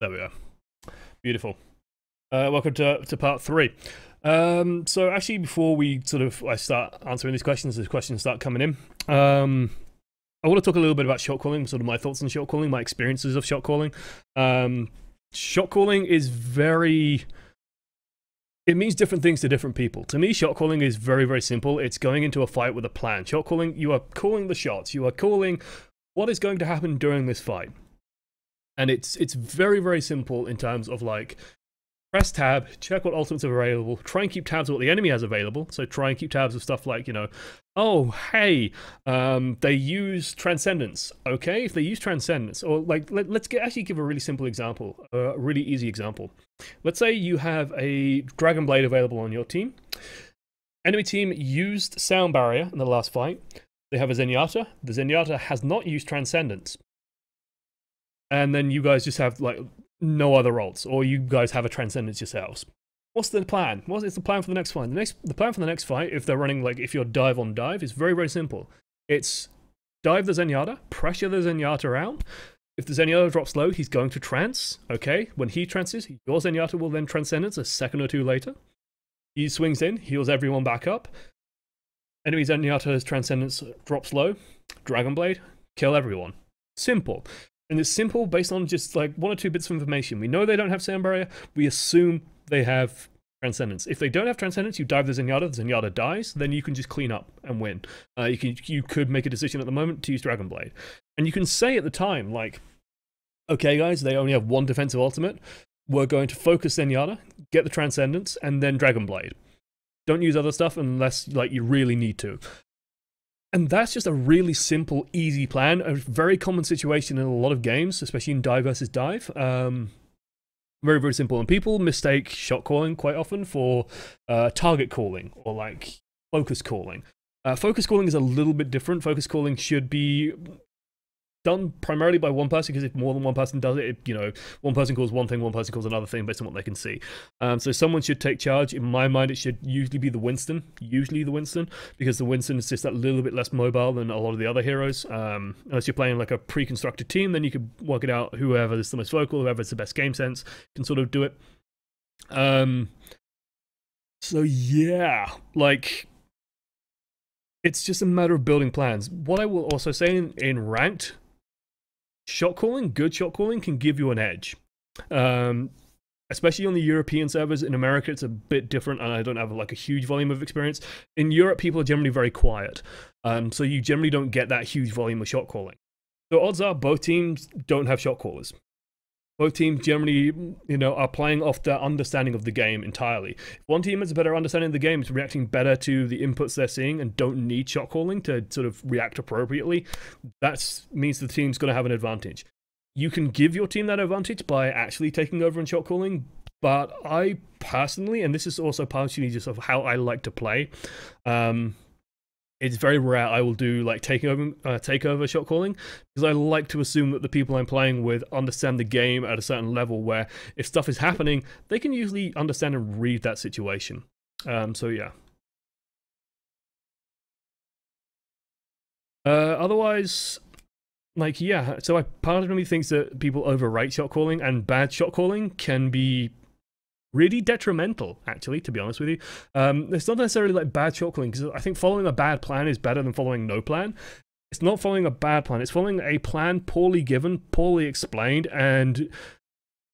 There we are. Beautiful. Welcome to part 3. So actually, before we I start answering these questions, as questions start coming in, I want to talk a little bit about shot calling, sort of my thoughts on shot calling, my experiences of shot calling. Shot calling is it means different things to different people. To me, shot calling is very, very simple. It's going into a fight with a plan. Shot calling, you are calling the shots. You are calling what is going to happen during this fight. And it's very, very simple in terms of like, press tab, check what ultimates are available, try and keep tabs of what the enemy has available. So try and keep tabs of stuff like, you know, oh, hey, they use Transcendence. Okay, if they use Transcendence, or like, let's actually give a really simple example, a really easy example. Let's say you have a Dragon Blade available on your team. Enemy team used Sound Barrier in the last fight. They have a Zenyatta. The Zenyatta has not used Transcendence. And then you guys just have like no other ults, or you guys have a Transcendence yourselves. What's the plan? What is the plan for the next fight? The plan for the next fight, if they're running like, if you're dive on dive, is very, very simple. It's dive the Zenyatta, pressure the Zenyatta out. If the Zenyatta drops low, he's going to trance. Okay, when he trances, your Zenyatta will then Transcendence a second or two later. He swings in, heals everyone back up. Enemy Zenyatta's Transcendence drops low. Dragon Blade, kill everyone. Simple. And it's simple based on just like 1 or 2 bits of information. We know they don't have Sound Barrier. We assume they have Transcendence. If they don't have Transcendence, you dive the Zenyatta dies, then you can just clean up and win. You could make a decision at the moment to use Dragon Blade. And you can say at the time, like, okay guys, they only have 1 defensive ultimate. We're going to focus Zenyatta, get the Transcendence, and then Dragon Blade. Don't use other stuff unless like you really need to. And that's just a really simple, easy plan. A very common situation in a lot of games, especially in dive versus dive. Very, very simple. And people mistake shot calling quite often for target calling or like focus calling. Focus calling is a little bit different. Focus calling should be done primarily by one person, because if more than one person does it, you know, one person calls one thing, one person calls another thing based on what they can see. So someone should take charge. In my mind, it should usually be the Winston, because the Winston is just that little bit less mobile than a lot of the other heroes. Unless you're playing like a pre-constructed team, then you could work it out. Whoever is the most vocal, whoever has the best game sense can sort of do it. So yeah, like, it's just a matter of building plans. What I will also say in ranked, shot calling, good shot calling can give you an edge. Especially on the European servers. In America, it's a bit different, and I don't have like a huge volume of experience. In Europe, people are generally very quiet. So you generally don't get that huge volume of shot calling. So odds are both teams don't have shot callers. Both teams generally, you know, are playing off their understanding of the game entirely. If one team has a better understanding of the game, it's reacting better to the inputs they're seeing and don't need shot calling to sort of react appropriately, that means the team's going to have an advantage. You can give your team that advantage by actually taking over and shot calling, but I personally, and this is also partially just of how I like to play, it's very rare I will do like takeover shot calling, because I like to assume that the people I'm playing with understand the game at a certain level where if stuff is happening, they can usually understand and read that situation. So yeah. Otherwise, like, yeah, so part of me thinks that people overrate shot calling, and bad shot calling can be really detrimental, actually, to be honest with you. It's not necessarily like bad shot calling, because I think following a bad plan is better than following no plan. It's not following a bad plan, it's following a plan poorly given, poorly explained, and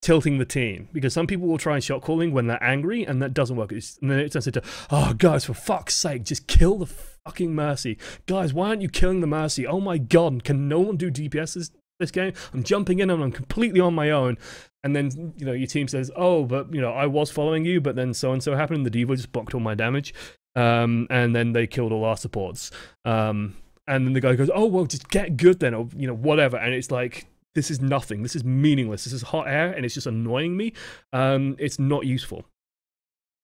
tilting the team. Because some people will try and shot calling when they're angry, and that doesn't work. And then it turns into, oh guys, for fuck's sake, just kill the fucking Mercy. Guys, why aren't you killing the Mercy? Oh my god, can no one do DPS this game? I'm jumping in and I'm completely on my own. And then, you know, your team says, oh, but, you know, I was following you, but then so-and-so happened, and the Diva just blocked all my damage. And then they killed all our supports. And then the guy goes, oh, well, just get good then, or, you know, whatever. And it's like, this is nothing. This is meaningless. This is hot air, and it's just annoying me. It's not useful.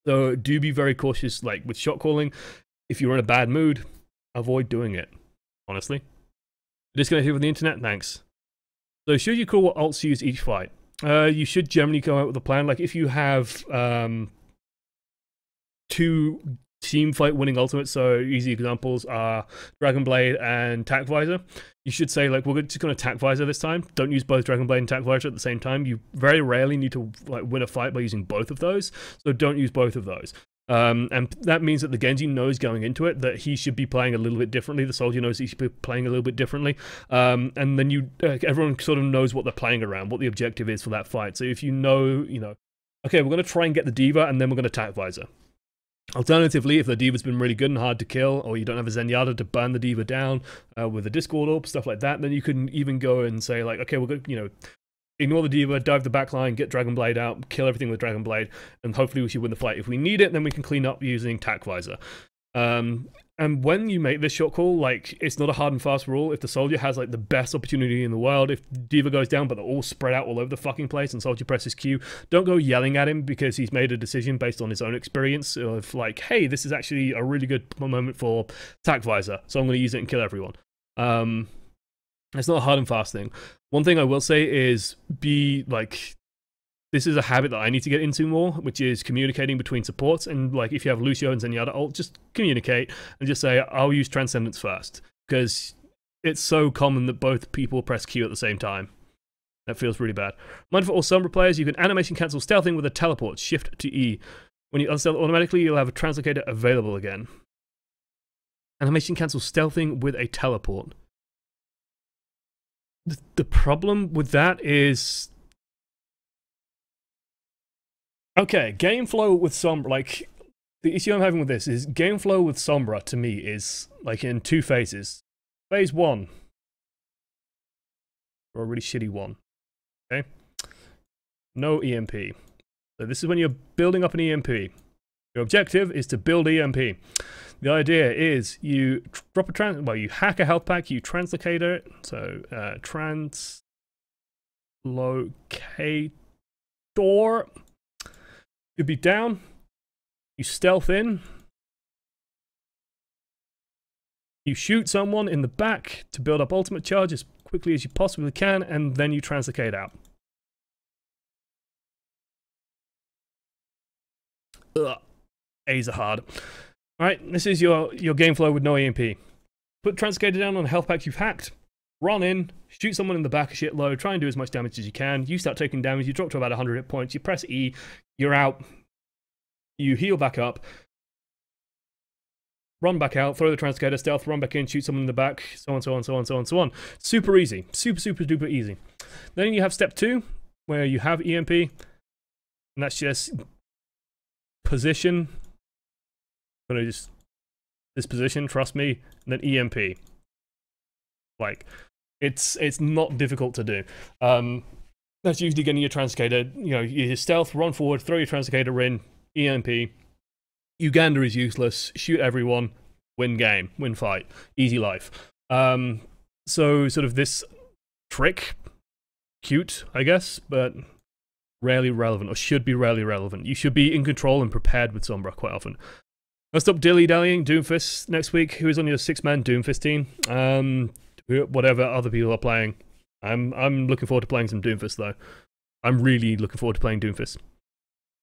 So do be very cautious, like, with shot calling. If you're in a bad mood, avoid doing it, honestly. Disconnected from the internet? Thanks. So should you call what ults use each fight? You should generally go out with a plan. Like, if you have 2 team fight winning ultimates. So easy examples are Dragon Blade and Tac Visor. You should say, like, we're just going to Tac Visor this time. Don't use both Dragon Blade and Tac Visor at the same time. You very rarely need to like win a fight by using both of those, so don't use both of those. And that means that the Genji knows going into it that he should be playing a little bit differently. The soldier knows he should be playing a little bit differently. And then everyone sort of knows what they're playing around, what the objective is for that fight. So if you know, okay, we're going to try and get the Diva, and then we're going to Tac Visor. Alternatively, if the Diva's been really good and hard to kill, or you don't have a Zenyatta to burn the Diva down with a Discord Orb, stuff like that, then you can even go and say, like, okay, we're going to, ignore the Diva, dive the backline, get Dragon Blade out, kill everything with Dragon Blade, and hopefully we should win the fight. If we need it, then we can clean up using Tac Visor. And when you make this shot call, like, it's not a hard and fast rule. If the soldier has, like, the best opportunity in the world, if Diva goes down, but they're all spread out all over the fucking place, and soldier presses Q, don't go yelling at him because he's made a decision based on his own experience of, like, hey, this is actually a really good moment for Tac Visor, so I'm going to use it and kill everyone. It's not a hard and fast thing. One thing I will say is this is a habit that I need to get into more, which is communicating between supports. And like, if you have Lucio and Zenyatta, I'll just communicate and just say, I'll use Transcendence first, because it's so common that both people press Q at the same time. That feels really bad. Mind for all Sombra players, you can animation cancel stealthing with a teleport, shift to E. When you unstealth automatically, you'll have a translocator available again. Animation cancel stealthing with a teleport. The problem with that is... Okay, game flow with Sombra, like, the issue I'm having with this is game flow with Sombra, to me, is, like, in two phases. Phase 1. Or a really shitty one. Okay? No EMP. So this is when you're building up an EMP. Your objective is to build EMP. The idea is you drop a you hack a health pack, you translocate it. So, translocator. You be down, you stealth in, you shoot someone in the back to build up ultimate charge as quickly as you possibly can, and then you translocate out. Ugh. A's are hard. Alright, this is your game flow with no EMP. Put translocator down on the health pack you've hacked, run in, shoot someone in the back a shitload, try and do as much damage as you can. You start taking damage, you drop to about 100 hit points, you press E, you're out, you heal back up, run back out, throw the translocator, stealth, run back in, shoot someone in the back, so on, so on, so on, so on, so on. Super easy. Super, super duper easy. Then you have step 2, where you have EMP, and that's just position. I'm gonna just this position, trust me, and then EMP. Like, it's not difficult to do. That's usually getting your translocator, you stealth, run forward, throw your translocator in, EMP. Uganda is useless, shoot everyone, win game, win fight, easy life. So sort of this trick, cute, I guess, but rarely relevant, or should be rarely relevant. You should be in control and prepared with Sombra quite often. Let's stop dilly-dallying. Doomfist next week. Who is on your 6-man Doomfist team? Whatever other people are playing. I'm looking forward to playing some Doomfist, though. I'm really looking forward to playing Doomfist.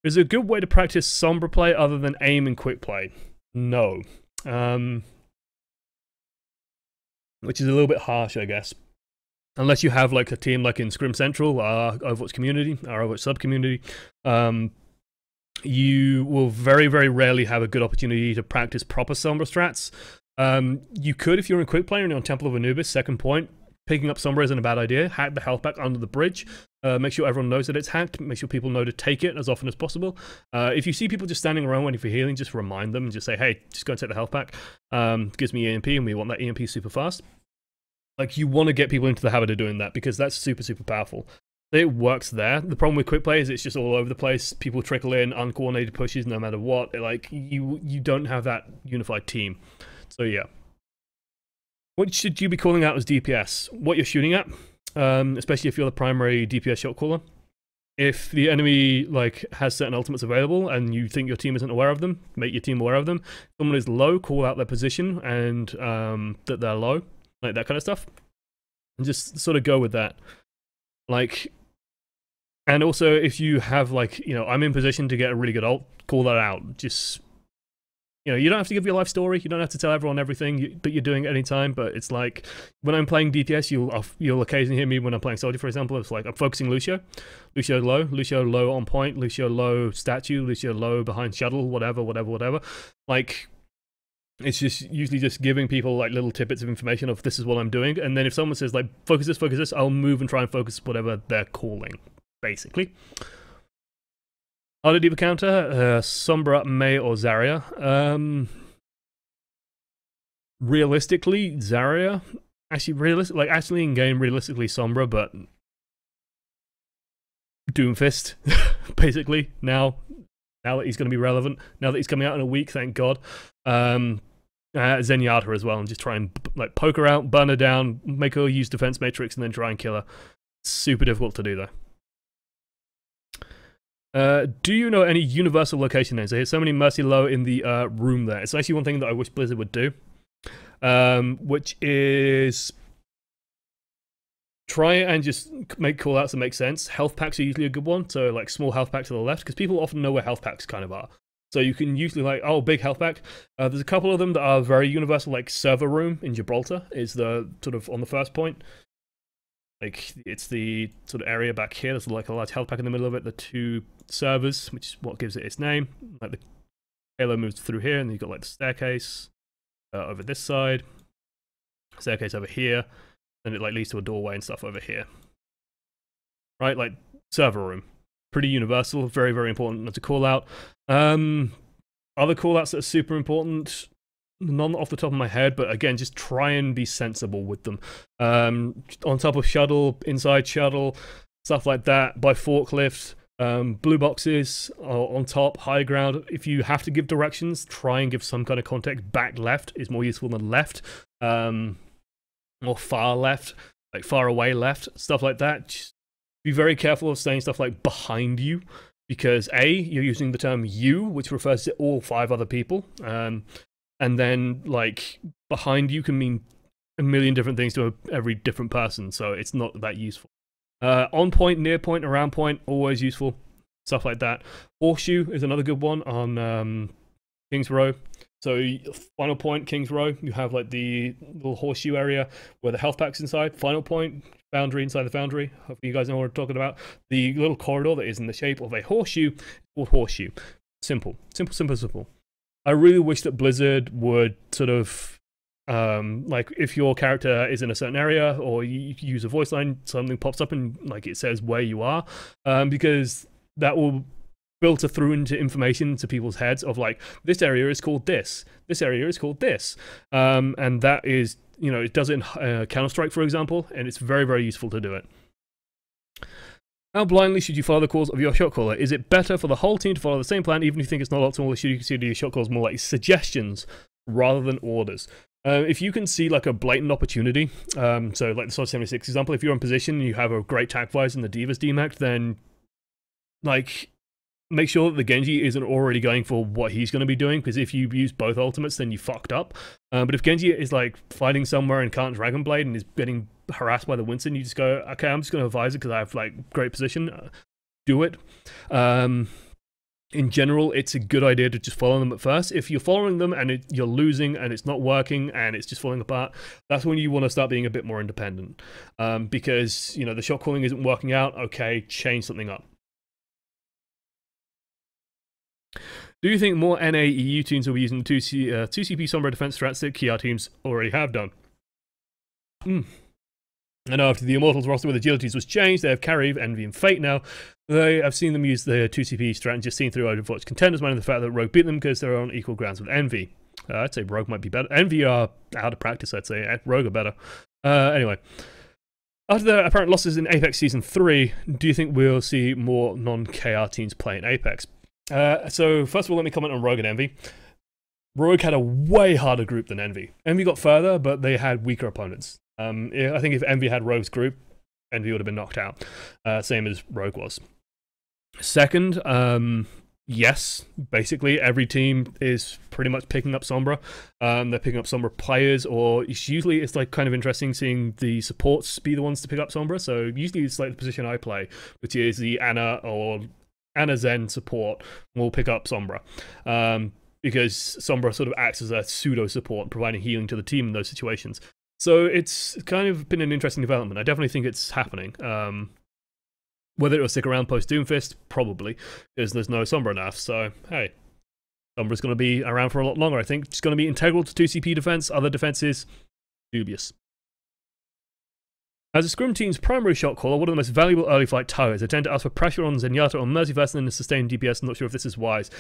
Is there a good way to practice Sombra play other than aim and quick play? No. Which is a little bit harsh, I guess. Unless you have like a team like in Scrim Central, our Overwatch community, our Overwatch sub-community, you will very, very rarely have a good opportunity to practice proper Sombra strats. You could if you're in quick play and you're on Temple of Anubis, second point. Picking up Sombra isn't a bad idea. Hack the health back under the bridge. Make sure everyone knows that it's hacked. Make sure people know to take it as often as possible. If you see people just standing around waiting for healing, just remind them and just say, hey, just go and take the health back. Gives me EMP and we want that EMP super fast. Like, you want to get people into the habit of doing that because that's super, super powerful. It works there. The problem with quick play is it's just all over the place. People trickle in, uncoordinated pushes no matter what. Like, you don't have that unified team. So yeah. What should you be calling out as DPS? What you're shooting at, especially if you're the primary DPS shot caller. If the enemy like has certain ultimates available and you think your team isn't aware of them, make your team aware of them. If someone is low, call out their position and that they're low, like that kind of stuff. And just sort of go with that. Like, and also if you have like, I'm in position to get a really good ult, call that out. Just, You know, you don't have to give your life story. You don't have to tell everyone everything that you're doing at any time. But it's like when I'm playing DPS, you'll occasionally hear me when I'm playing Soldier, for example. It's like I'm focusing Lucio low on point, Lucio low statue, Lucio low behind shuttle, whatever. Like, it's just usually just giving people like little tidbits of information of this is what I'm doing. And then if someone says like focus this, I'll move and try and focus whatever they're calling, basically. Other diva counter, Sombra, Mei, or Zarya. Realistically, Zarya. Actually in game, realistically Sombra, but Doomfist, basically, now that he's going to be relevant, now that he's coming out in a week, thank God. Zenyatta as well, and just try and like poke her out, burn her down, make her use defense matrix, and then try and kill her. Super difficult to do though. Do you know any universal location names? I hear so many Mercy low in the room there. It's actually one thing that I wish Blizzard would do, which is try and just make callouts that make sense. Health packs are usually a good one, so like small health pack to the left, because people often know where health packs kind of are. So you can usually like, oh, big health pack. There's a couple of them that are very universal, like server room in Gibraltar is the sort of on the first point. Like, it's the sort of area back here. There's like a large health pack in the middle of it. The two servers, which is what gives it its name. Like the halo moves through here, and then you've got like the staircase over this side, staircase over here, and it like leads to a doorway and stuff over here. Right, like server room, pretty universal, very very important to call out. Other call outs that are super important. None off the top of my head, but again, just try and be sensible with them. On top of shuttle, inside shuttle, stuff like that, by forklift, blue boxes, on top, high ground. If you have to give directions, try and give some kind of context. Back left is more useful than left, or far left, like far away left, stuff like that. Just be very careful of saying stuff like behind you, because A, you're using the term you, which refers to all 5 other people. And then, like, behind you can mean a million different things to every different person, so it's not that useful. On point, near point, around point, always useful. Stuff like that. Horseshoe is another good one on King's Row. So, final point, King's Row, you have, like, the little horseshoe area where the health pack's inside. Final point, foundry inside the foundry. Hopefully you guys know what I'm talking about. The little corridor that is in the shape of a horseshoe is called horseshoe. Simple. Simple. I really wish that Blizzard would sort of, like, if your character is in a certain area or you use a voice line, something pops up and, like, it says where you are, because that will filter through into information to people's heads of, like, this area is called this area is called this, and that is, you know, it does it in Counter-Strike, for example, and it's very, very useful to do it. How blindly should you follow the calls of your shot caller? Is it better for the whole team to follow the same plan, even if you think it's not optimal, or should you consider your shot calls more like suggestions rather than orders? If you can see like a blatant opportunity, so like the Soldier 76 example, if you're in position and you have a great tac visor and the Diva's demacked, then like make sure that the Genji isn't already going for what he's going to be doing, because if you use both ultimates, then you fucked up. But if Genji is like fighting somewhere and can't Dragon Blade and is getting harassed by the Winston, you just go, okay, I'm just going to advise it because I have like great position. Do it. In general, it's a good idea to just follow them at first. If you're following them and you're losing and it's not working and it's just falling apart, that's when you want to start being a bit more independent. Because, you know, the shot calling isn't working out. Okay, change something up. Do you think more NA EU teams will be using 2CP Sombra defense strats that KR teams already have done? I know after the Immortals roster with agilities was changed, they have Carry, Envy, and Fate now. I've seen them use the 2CP strat and just seen through Overwatch contenders, minding the fact that Rogue beat them because they're on equal grounds with Envy. I'd say Rogue might be better. Envy are out of practice, I'd say. Rogue are better. Anyway. After the apparent losses in Apex Season 3, do you think we'll see more non-KR teams play in Apex? So, first of all, let me comment on Rogue and Envy. Rogue had a way harder group than Envy. Envy got further, but they had weaker opponents. I think if Envy had Rogue's group, Envy would have been knocked out. Same as Rogue was. Second, yes, basically every team is pretty much picking up Sombra. They're picking up Sombra players, or usually it's like kind of interesting seeing the supports be the ones to pick up Sombra. So usually it's like the position I play, which is the Ana or Ana Zen support will pick up Sombra. because Sombra sort of acts as a pseudo support, providing healing to the team in those situations. So it's kind of been an interesting development. I definitely think it's happening. Whether it will stick around post Doomfist, probably, because there's no Sombra nerf. So hey, Sombra's going to be around for a lot longer. I think it's going to be integral to 2CP defense. Other defenses, dubious. As a scrim team's primary shot caller, one of the most valuable early fight targets, I tend to ask for pressure on Zenyatta or Mercy faster than a sustained DPS. I'm not sure if this is wise.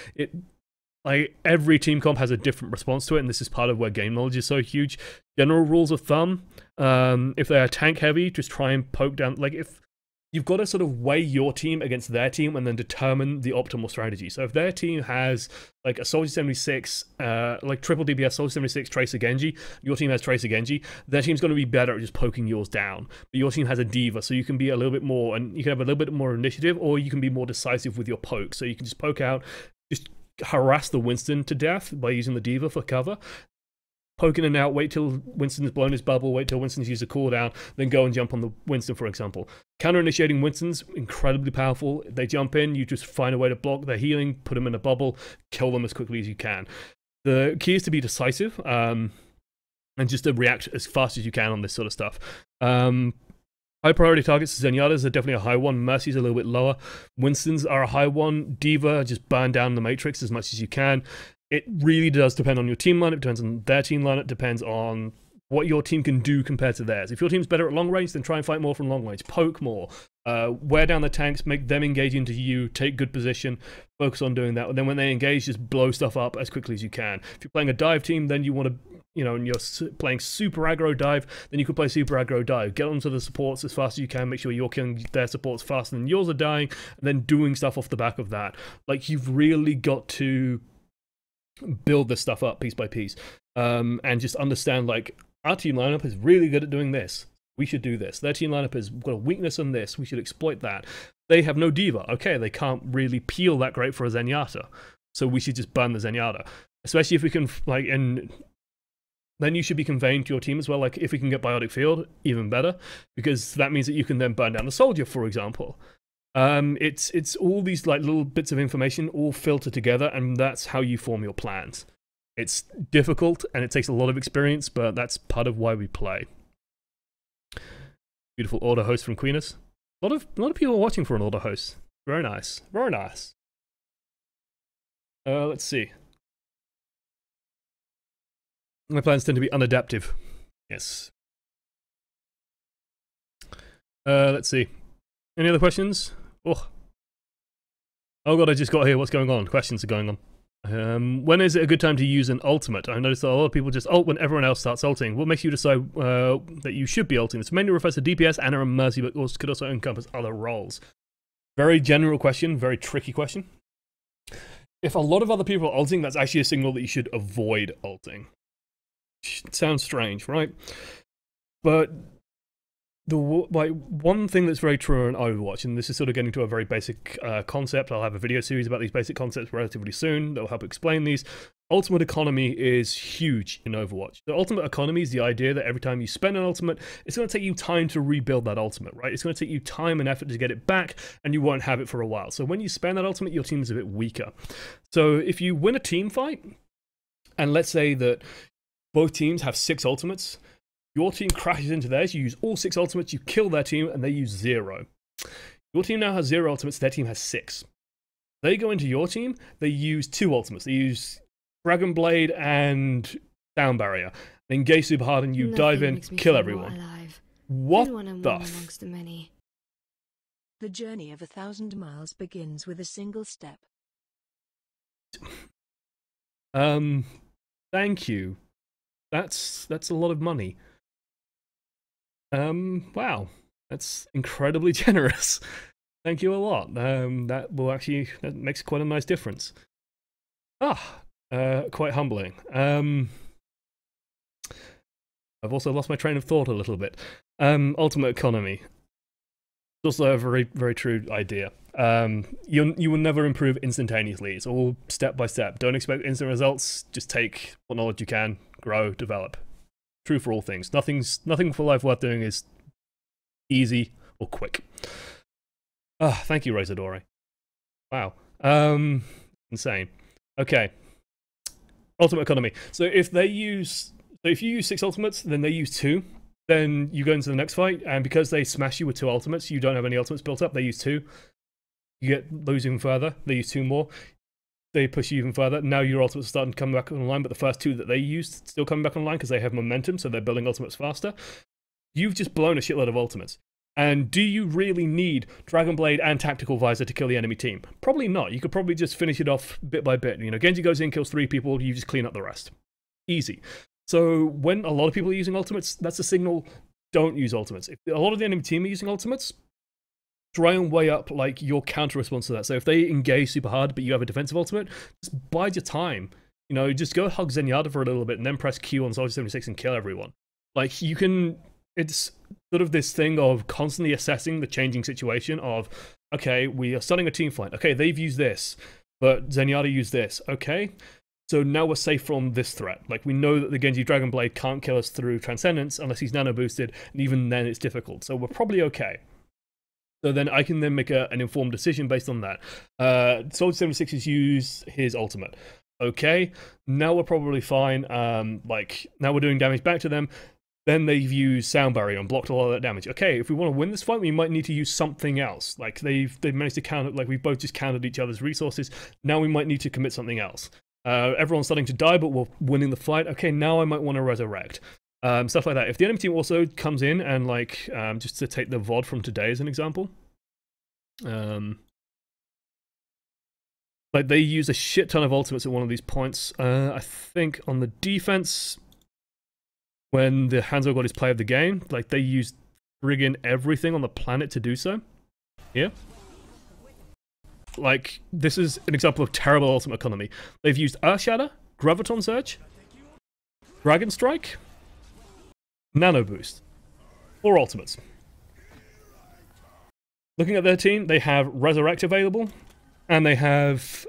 Every team comp has a different response to it, and this is part of where game knowledge is so huge. General rules of thumb, if they are tank heavy, just try and poke down. Like, if you've got to sort of weigh your team against their team and then determine the optimal strategy. So if their team has like a Soldier 76, like triple DPS, Soldier 76, Tracer Genji, your team has Tracer Genji, their team's going to be better at just poking yours down. But your team has a Diva, so you can be a little bit more, and you can have a little bit more initiative, or you can be more decisive with your poke. So you can just poke out, just harass the Winston to death by using the Diva for cover. Poking in and out, wait till Winston's blown his bubble, wait till Winston's used a cooldown, then go and jump on the Winston, for example. Counter-initiating Winstons, incredibly powerful. They jump in, you just find a way to block their healing, put them in a bubble, kill them as quickly as you can. The key is to be decisive, and just to react as fast as you can on this sort of stuff. High priority targets, Zenyatta's are definitely a high one, Mercy's a little bit lower, Winston's are a high one, Diva, just burn down the Matrix as much as you can. It really does depend on your team lineup, depends on their team lineup, depends on what your team can do compared to theirs. If your team's better at long range, then try and fight more from long range. Poke more. Wear down the tanks, make them engage into you, take good position, focus on doing that. And then when they engage, just blow stuff up as quickly as you can. If you're playing a dive team, then you want to, and you're playing super aggro dive, then you can play super aggro dive. Get onto the supports as fast as you can, make sure you're killing their supports faster than yours are dying, and then doing stuff off the back of that. Like, you've really got to build this stuff up piece by piece, and just understand, like, our team lineup is really good at doing this, we should do this. Their team lineup has got a weakness on this, we should exploit that. They have no Diva, okay, they can't really peel that great for a Zenyatta, so we should just burn the Zenyatta, especially if we can, like, and then you should be conveying to your team as well, like, if we can get Biotic Field, even better, because that means that you can then burn down the Soldier, for example. It's all these like little bits of information all filtered together, and that's how you form your plans. It's difficult and it takes a lot of experience, but that's part of why we play. Beautiful order host from Queenus. A lot of people are watching for an order host. Very nice, very nice. Let's see. My plans tend to be unadaptive. Yes. Let's see. Any other questions? Oh god, I just got here. What's going on? Questions are going on. When is it a good time to use an ultimate? I noticed that a lot of people just ult when everyone else starts ulting. What makes you decide that you should be ulting? This mainly refers to DPS and Mercy, but also could also encompass other roles. Very general question, very tricky question. If a lot of other people are ulting, that's actually a signal that you should avoid ulting. It sounds strange, right? But one thing that's very true in Overwatch, and this is sort of getting to a very basic concept. I'll have a video series about these basic concepts relatively soon that will help explain these. Ultimate economy is huge in Overwatch. The ultimate economy is the idea that every time you spend an ultimate, it's going to take you time to rebuild that ultimate, right? It's going to take you time and effort to get it back, and you won't have it for a while. So when you spend that ultimate, your team is a bit weaker. So if you win a team fight, and let's say that both teams have 6 ultimates, your team crashes into theirs, you use all 6 ultimates, you kill their team, and they use 0. Your team now has 0 ultimates, their team has 6. They go into your team, they use 2 ultimates. They use Dragon Blade and Down Barrier. They engage super hard, and you dive in, kill everyone. What the many. The journey of 1,000 miles begins with a single step. Thank you. That's a lot of money. Wow, that's incredibly generous. Thank you a lot. That makes quite a nice difference. Quite humbling. I've also lost my train of thought a little bit. Ultimate economy. It's also a very, very true idea. You will never improve instantaneously. It's all step by step. Don't expect instant results. Just take what knowledge you can, grow, develop. True for all things. Nothing for life worth doing is easy or quick. Thank you, Rosadore. Wow. Insane. Okay. Ultimate economy. So if you use 6 ultimates, then they use 2. Then you go into the next fight, and because they smash you with 2 ultimates, you don't have any ultimates built up. They use 2. You lose even further. They use 2 more. They push you even further. Now your ultimates are starting to come back online, but the first 2 that they used still coming back online because they have momentum, so they're building ultimates faster. You've just blown a shitload of ultimates. And do you really need Dragon Blade and Tactical Visor to kill the enemy team? Probably not. You could probably just finish it off bit by bit. You know, Genji goes in, kills 3 people, you just clean up the rest. Easy. So when a lot of people are using ultimates, that's a signal, don't use ultimates. If a lot of the enemy team are using ultimates, try and weigh up like your counter response to that. So if they engage super hard but you have a defensive ultimate, just bide your time. You know, just go hug Zenyatta for a little bit and then press Q on Soldier 76 and kill everyone. Like, you can, it's sort of this thing of constantly assessing the changing situation of, okay, we are starting a team fight. Okay, they've used this, but Zenyatta used this. Okay, so now we're safe from this threat. Like, we know that the Genji Dragon Blade can't kill us through Transcendence unless he's nano boosted, and even then it's difficult. So we're probably okay. So then I can then make an informed decision based on that. Soldier 76 has used his ultimate. Okay, now we're probably fine. Like, now we're doing damage back to them. Then they've used Sound Barrier and blocked a lot of that damage. Okay, if we want to win this fight, we might need to use something else. Like, they've managed to counter, like, we've both just countered each other's resources. Now we might need to commit something else. Everyone's starting to die, but we're winning the fight. Okay, now I might want to resurrect. Stuff like that. If the enemy team also comes in and, like, just to take the VOD from today as an example, like, they use a shit ton of ultimates at one of these points. I think on the defense, when the Hanzo got his play of the game, like, they used friggin' everything on the planet to do so. Yeah. Like, this is an example of terrible ultimate economy. They've used Earth Shatter, Graviton Surge, Dragon Strike, Nano Boost. 4 ultimates. Looking at their team, they have Resurrect available, and they have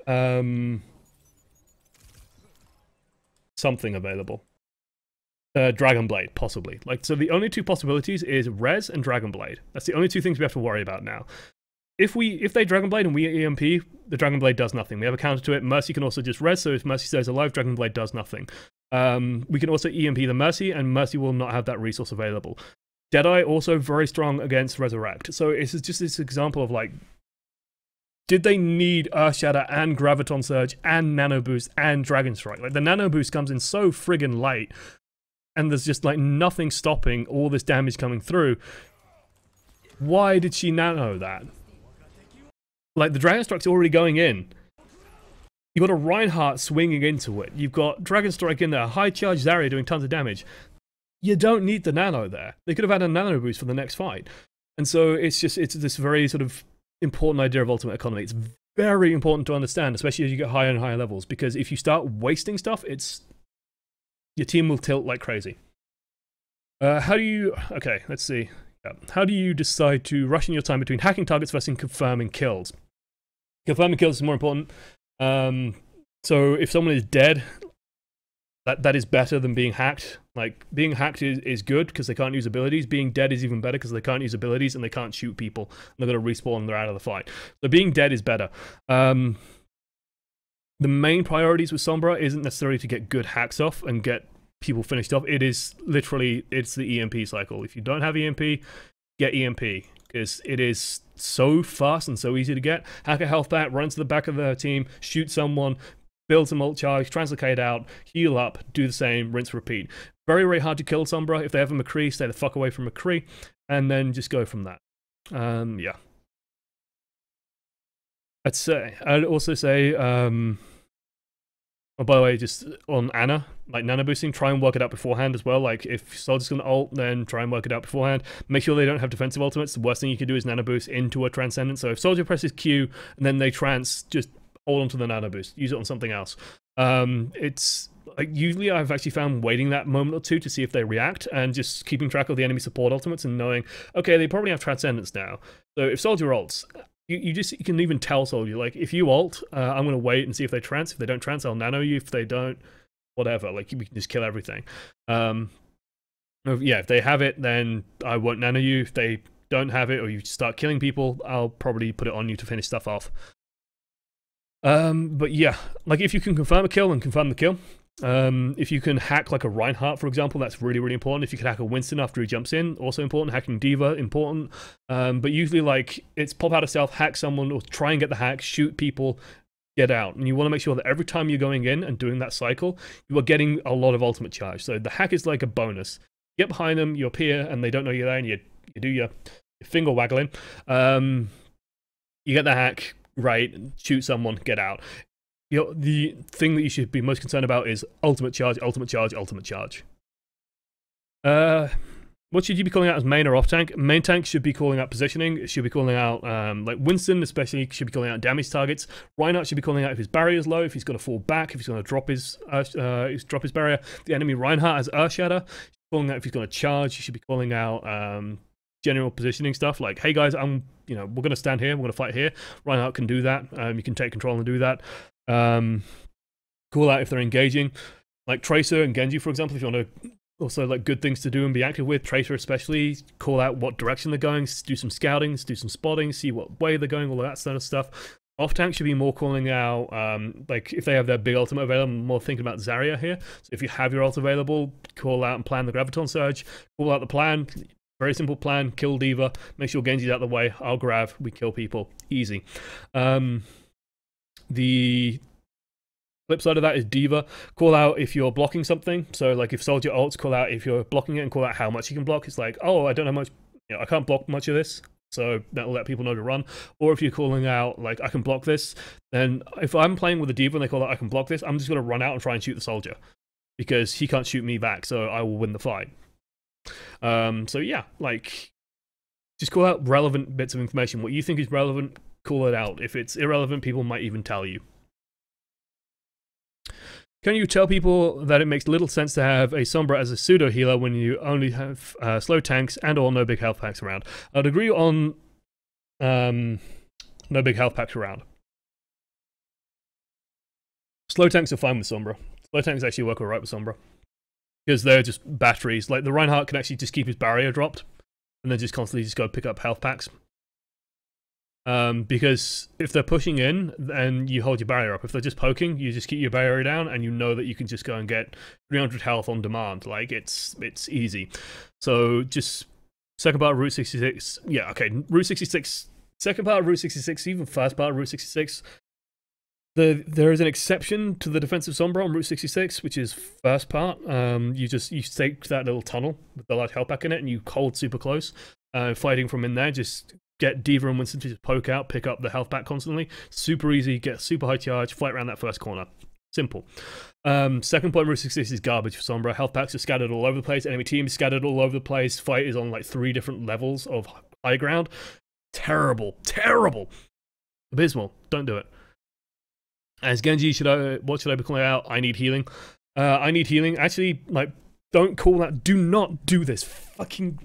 something available. Dragon Blade, possibly. Like, so the only 2 possibilities is Res and Dragon Blade. That's the only 2 things we have to worry about now. If they Dragon Blade and we EMP, the Dragon Blade does nothing. We have a counter to it. Mercy can also just Res, so if Mercy stays alive, Dragon Blade does nothing. We can also EMP the Mercy, and Mercy will not have that resource available. Deadeye also very strong against Resurrect. So it's just this example of, like, did they need Earth Shatter and Graviton Surge and Nano Boost and Dragon Strike? Like, the Nano Boost comes in so friggin' late, and there's just, like, nothing stopping all this damage coming through. Why did she nano that? Like, the Dragon Strike's already going in. You've got a Reinhardt swinging into it. You've got Dragon Strike in there, high charge Zarya doing tons of damage. You don't need the nano there. They could have had a nano boost for the next fight. And so it's this very sort of important idea of ultimate economy. It's very important to understand, especially as you get higher and higher levels, because if you start wasting stuff, your team will tilt like crazy. Okay, let's see. Yeah. How do you decide to ration your time between hacking targets versus confirming kills? Confirming kills is more important. So if someone is dead, that is better than being hacked. Like, being hacked is good because they can't use abilities. Being dead is even better because they can't use abilities and they can't shoot people. They're going to respawn and they're out of the fight. So being dead is better. The main priorities with Sombra isn't necessarily to get good hacks off and get people finished off. It is literally, it's the EMP cycle. If you don't have EMP, get EMP, because it is so fast and so easy to get. Hack a health pack, run to the back of the team, shoot someone, build some ult charge, translocate out, heal up, do the same, rinse, repeat. Very, very hard to kill Sombra. If they have a McCree, stay the fuck away from McCree, and then just go from that. Yeah. I'd also say, oh, by the way, just on Ana, like nano boosting, try and work it out beforehand as well. Like, if Soldier's gonna ult, then try and work it out beforehand. Make sure they don't have defensive ultimates. The worst thing you can do is nano boost into a Transcendent. So if Soldier presses Q and then they just hold on to the nano boost. Use it on something else. It's like, usually I've actually found waiting that moment or two to see if they react and just keeping track of the enemy support ultimates and knowing, okay, they probably have Transcendence now. So if Soldier ults, you can even tell Soldier, like, if you ult, I'm going to wait and see if they trans. If they don't trans, I'll nano you. If they don't, whatever. Like, we can just kill everything. Yeah, if they have it, then I won't nano you. If they don't have it or you start killing people, I'll probably put it on you to finish stuff off. But yeah, like, if you can confirm a kill, then confirm the kill. If you can hack like a Reinhardt, for example, that's really, really important. If you can hack a Winston after he jumps in, also important. Hacking D.Va, important. But usually, like, it's pop out of stealth, hack someone, or try and get the hack, shoot people, get out. And you want to make sure that every time you're going in and doing that cycle, you are getting a lot of ultimate charge. So the hack is like a bonus. You get behind them, you appear, and they don't know you're there, and you do your finger waggling. You get the hack, right, shoot someone, get out. The thing that you should be most concerned about is ultimate charge, ultimate charge, ultimate charge. What should you be calling out as main or off tank? Main tank should be calling out positioning. It should be calling out, like Winston especially, should be calling out damage targets. Reinhardt should be calling out if his barrier is low, if he's going to fall back, if he's going to drop his barrier. The enemy Reinhardt has Earthshatter. Calling out if he's going to charge. You should be calling out general positioning stuff like, hey guys, we're going to stand here, we're going to fight here. Reinhardt can do that. You can take control and do that. Call out if they're engaging, like Tracer and Genji, for example. If you want to also like good things to do and be active with, Tracer especially, call out what direction they're going, do some scouting, do some spotting, see what way they're going, all of that sort of stuff. Off tank should be more calling out, like if they have their big ultimate available, I'm more thinking about Zarya here. So if you have your ult available, call out and plan the Graviton Surge, call out the plan. Very simple plan, kill D.Va, make sure Genji's out of the way, I'll grab, we kill people, easy. The flip side of that is D.Va. Call out if you're blocking something. So like if Soldier ults, call out if you're blocking it and call out how much you can block. It's like, oh, I don't know much, I can't block much of this. So that'll let people know to run. Or if you're calling out, like, I can block this, then if I'm playing with a D.Va and they call out I can block this, I'm just going to run out and try and shoot the Soldier. Because he can't shoot me back, so I will win the fight. So yeah, like, just call out relevant bits of information. What you think is relevant, call it out. If it's irrelevant, people might even tell you. Can you tell people that it makes little sense to have a Sombra as a pseudo healer when you only have slow tanks and or no big health packs around? I'd agree on no big health packs around. Slow tanks are fine with Sombra. Slow tanks actually work alright with Sombra. Because they're just batteries. Like the Reinhardt can actually just keep his barrier dropped and then just constantly just go pick up health packs. Because if they're pushing in, then you hold your barrier up. If they're just poking, you just keep your barrier down and you know that you can just go and get 300 health on demand. Like, it's easy. So just second part of Route 66. Yeah, okay. Route 66. Second part of Route 66, even first part of Route 66. There is an exception to the defensive Sombra on Route 66, which is first part. You stake that little tunnel with the large health pack in it, and you hold super close, fighting from in there. Just get D.Va and Winston to just poke out, pick up the health pack constantly. Super easy, get super high charge, fight around that first corner. Simple. Second point, Route 66 is garbage for Sombra. Health packs are scattered all over the place. Enemy team is scattered all over the place. Fight is on like 3 different levels of high ground. Terrible. Terrible. Abysmal. Don't do it. As Genji, what should I be calling out? I need healing. I need healing. Actually, like, don't call that. Do not do this. Fucking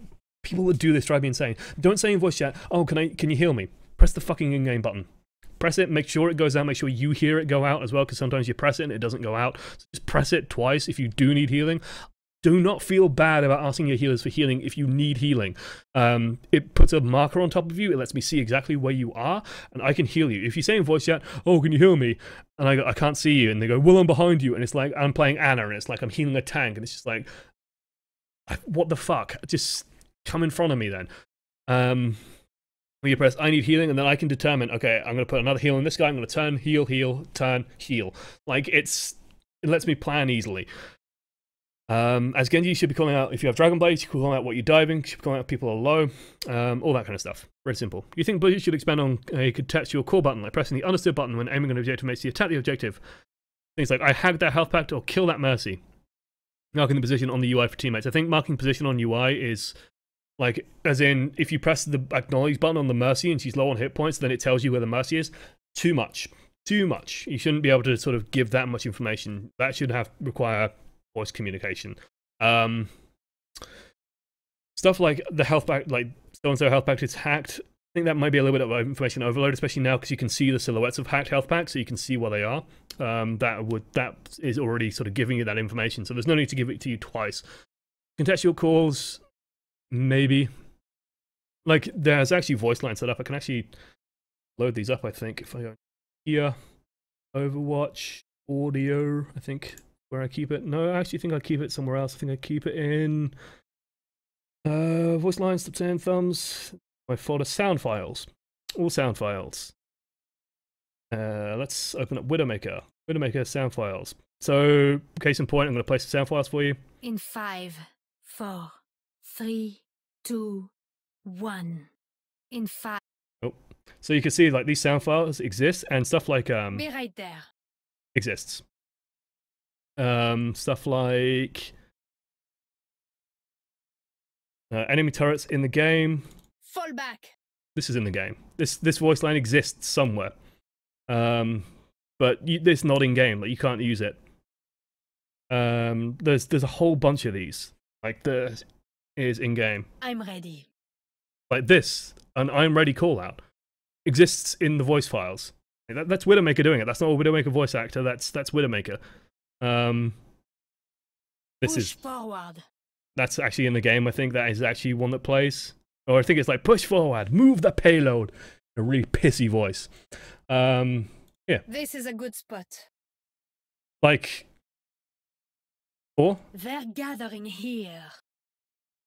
people that do this drive me insane. Don't say in voice chat, oh, can you heal me? Press the fucking in-game button. Press it, make sure it goes out, make sure you hear it go out as well, because sometimes you press it and it doesn't go out. So just press it twice if you do need healing. Do not feel bad about asking your healers for healing if you need healing. It puts a marker on top of you. It lets me see exactly where you are, and I can heal you. If you say in voice chat, oh, can you heal me? And I go, I can't see you. And they go, well, I'm behind you. And it's like, I'm playing Anna, and it's like, I'm healing a tank. And it's just like, what the fuck? Just come in front of me then. When you press, I need healing, and then I can determine, okay, I'm going to put another heal on this guy. I'm going to turn, heal, heal, turn, heal. Like, it lets me plan easily. As Genji, you should be calling out if you have Dragon Blades, you should be calling out what you're diving, you should be calling out people are low, all that kind of stuff. Very simple. You think Blizzard should expand on a contextual core button, like pressing the understood button when aiming an objective makes you attack the objective. Things like, I hacked that health pack or kill that Mercy. Marking the position on the UI for teammates. I think marking position on UI is, like, as in, if you press the acknowledge button on the Mercy and she's low on hit points, then it tells you where the Mercy is. Too much. Too much. You shouldn't be able to sort of give that much information. That should require voice communication. Stuff like the health pack, like so-and-so health pack is hacked. I think that might be a little bit of information overload, especially now because you can see the silhouettes of hacked health packs, so you can see where they are. That is already sort of giving you that information, so there's no need to give it to you twice. Contextual calls, maybe. Like, there's actually voice line set up. I can actually load these up, I think, if I go here. Overwatch, audio, I think. where I keep it. No, I actually think I keep it somewhere else. I think I keep it in voice lines, steps and thumbs. My folder sound files. All sound files. Let's open up Widowmaker. Widowmaker sound files. So, case in point, I'm going to place the sound files for you. In 5, 4, 3, 2, 1. In 5. Oh. So you can see like these sound files exist and stuff like Be right there. exists. Stuff like enemy turrets in the game. Fall back. This is in the game. This voice line exists somewhere. But it's not in game. Like you can't use it. There's a whole bunch of these. Like there is in game. I'm ready. Like this, an I'm ready call out exists in the voice files. That's Widowmaker doing it. That's not a Widowmaker voice actor. That's Widowmaker. This Push is forward. that's actually in the game. I think that is actually one that plays. Or I think it's like push forward, move the payload. A really pissy voice. Yeah. This is a good spot. Like, or They're gathering here.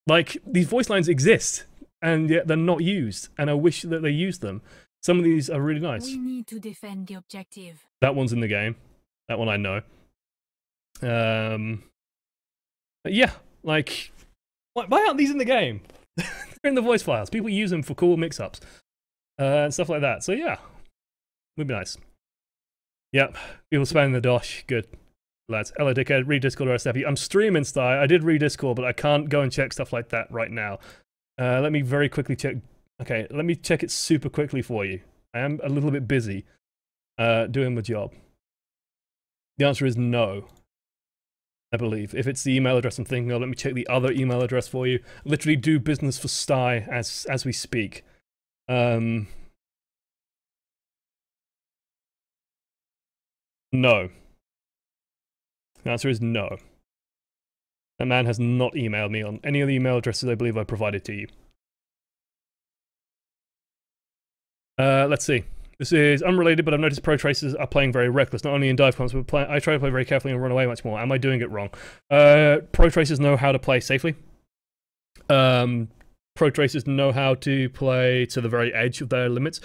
like these voice lines exist, and yet they're not used. And I wish that they used them. Some of these are really nice. We need to defend the objective. That one's in the game. That one I know. Yeah, like, why aren't these in the game? They're in the voice files. People use them for cool mix-ups and stuff like that. So yeah, would be nice. Yep, people spamming the dosh. Good, lads. Hello, dickhead. Read Discord or SFU. I'm streaming, Sty. I did read Discord, but I can't go and check stuff like that right now. Let me very quickly check. Okay, let me check it super quickly for you. I am a little bit busy doing my job. The answer is no, I believe. If it's the email address I'm thinking of, let me check the other email address for you. Literally do business for Sty as we speak. No. The answer is no. That man has not emailed me on any of the email addresses I believe I provided to you. Let's see. This is unrelated, but I've noticed pro tracers are playing very reckless, not only in dive comps, but I try to play very carefully and run away much more. Am I doing it wrong? Pro tracers know how to play safely. Pro tracers know how to play to the very edge of their limits.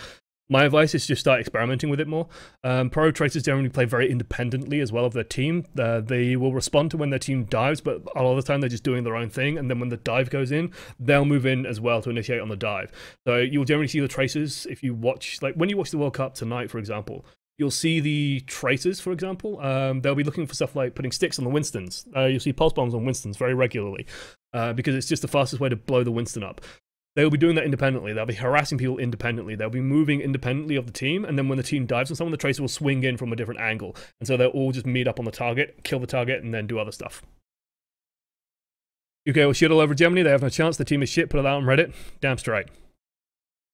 My advice is just start experimenting with it more. Pro tracers generally play very independently as well of their team. They will respond to when their team dives, but a lot of the time they're just doing their own thing, and then when the dive goes in, they'll move in as well to initiate on the dive. So you'll generally see the tracers if you watch, like when you watch the World Cup tonight, for example, you'll see the tracers, for example. They'll be looking for stuff like putting sticks on the Winstons. You'll see pulse bombs on Winstons very regularly because it's just the fastest way to blow the Winston up. They'll be doing that independently. They'll be harassing people independently. They'll be moving independently of the team, and then when the team dives on someone, the tracer will swing in from a different angle. And so they'll all just meet up on the target, kill the target, and then do other stuff. UK will shit all over Germany. They have no chance. The team is shit. Put it out on Reddit. Damn straight.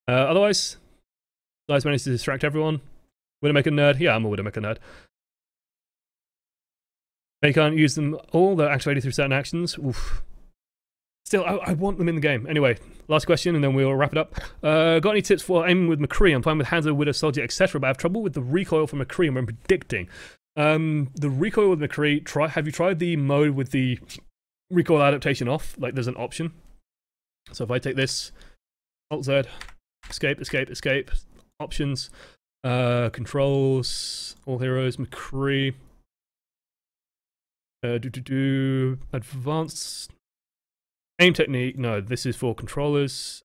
Otherwise, guys managed to distract everyone. Widowmaker nerd. Yeah, I'm a Widowmaker nerd. They can't use them all. They're activated through certain actions. Oof. Still, I want them in the game. Anyway, last question, and then we'll wrap it up. Got any tips for aiming with McCree? I'm fine with Hanzo, Widow, Soldier, etc., but I have trouble with the recoil for McCree when predicting. The recoil with McCree, have you tried the mode with the recoil adaptation off? Like, there's an option. So if I take this, Alt-Z, escape, escape, escape, options, controls, all heroes, McCree, advanced... Aim technique, no, this is for controllers.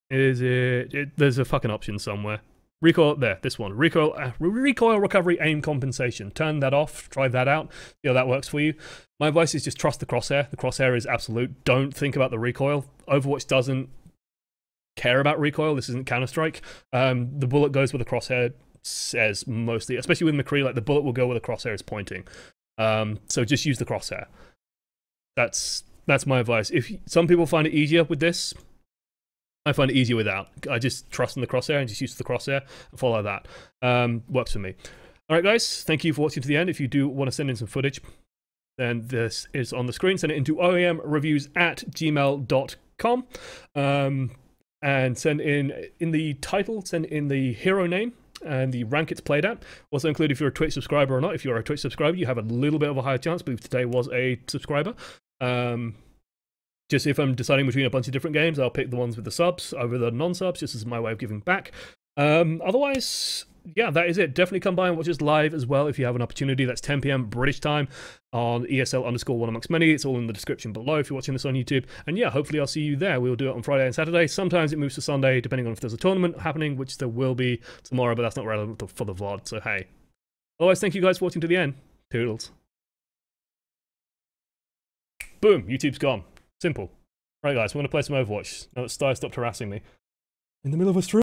Is it there's a fucking option somewhere. Recoil, there, this one. Recoil recovery aim compensation. Turn that off, try that out, see how that works for you. My advice is just trust the crosshair. The crosshair is absolute. Don't think about the recoil. Overwatch doesn't care about recoil. This isn't Counter-Strike. The bullet goes where the crosshair says mostly, especially with McCree, like the bullet will go where the crosshair is pointing. So just use the crosshair. That's my advice. If some people find it easier with this, I find it easier without. I just trust in the crosshair and just use the crosshair and follow that. Works for me. All right, guys. Thank you for watching to the end. If you do want to send in some footage, then this is on the screen. Send it into oamreviews@gmail.com. And send in the title, send in the hero name and the rank it's played at. Also include if you're a Twitch subscriber or not. If you're a Twitch subscriber, you have a little bit of a higher chance. I believe today was a subscriber. Just if I'm deciding between a bunch of different games, I'll pick the ones with the subs over the non-subs, just as my way of giving back. Otherwise, yeah, that is it. Definitely come by and watch us live as well if you have an opportunity. That's 10 PM British time on ESL_OneAmongstMany. It's all in the description below if you're watching this on YouTube. And yeah, hopefully I'll see you there. We'll do it on Friday and Saturday. Sometimes it moves to Sunday, depending on if there's a tournament happening, which there will be tomorrow, but that's not relevant for the VOD, so hey. Otherwise, thank you guys for watching to the end. Toodles. Boom, YouTube's gone. Simple. Right guys, we're going to play some Overwatch. Now that Sty stopped harassing me in the middle of a stream.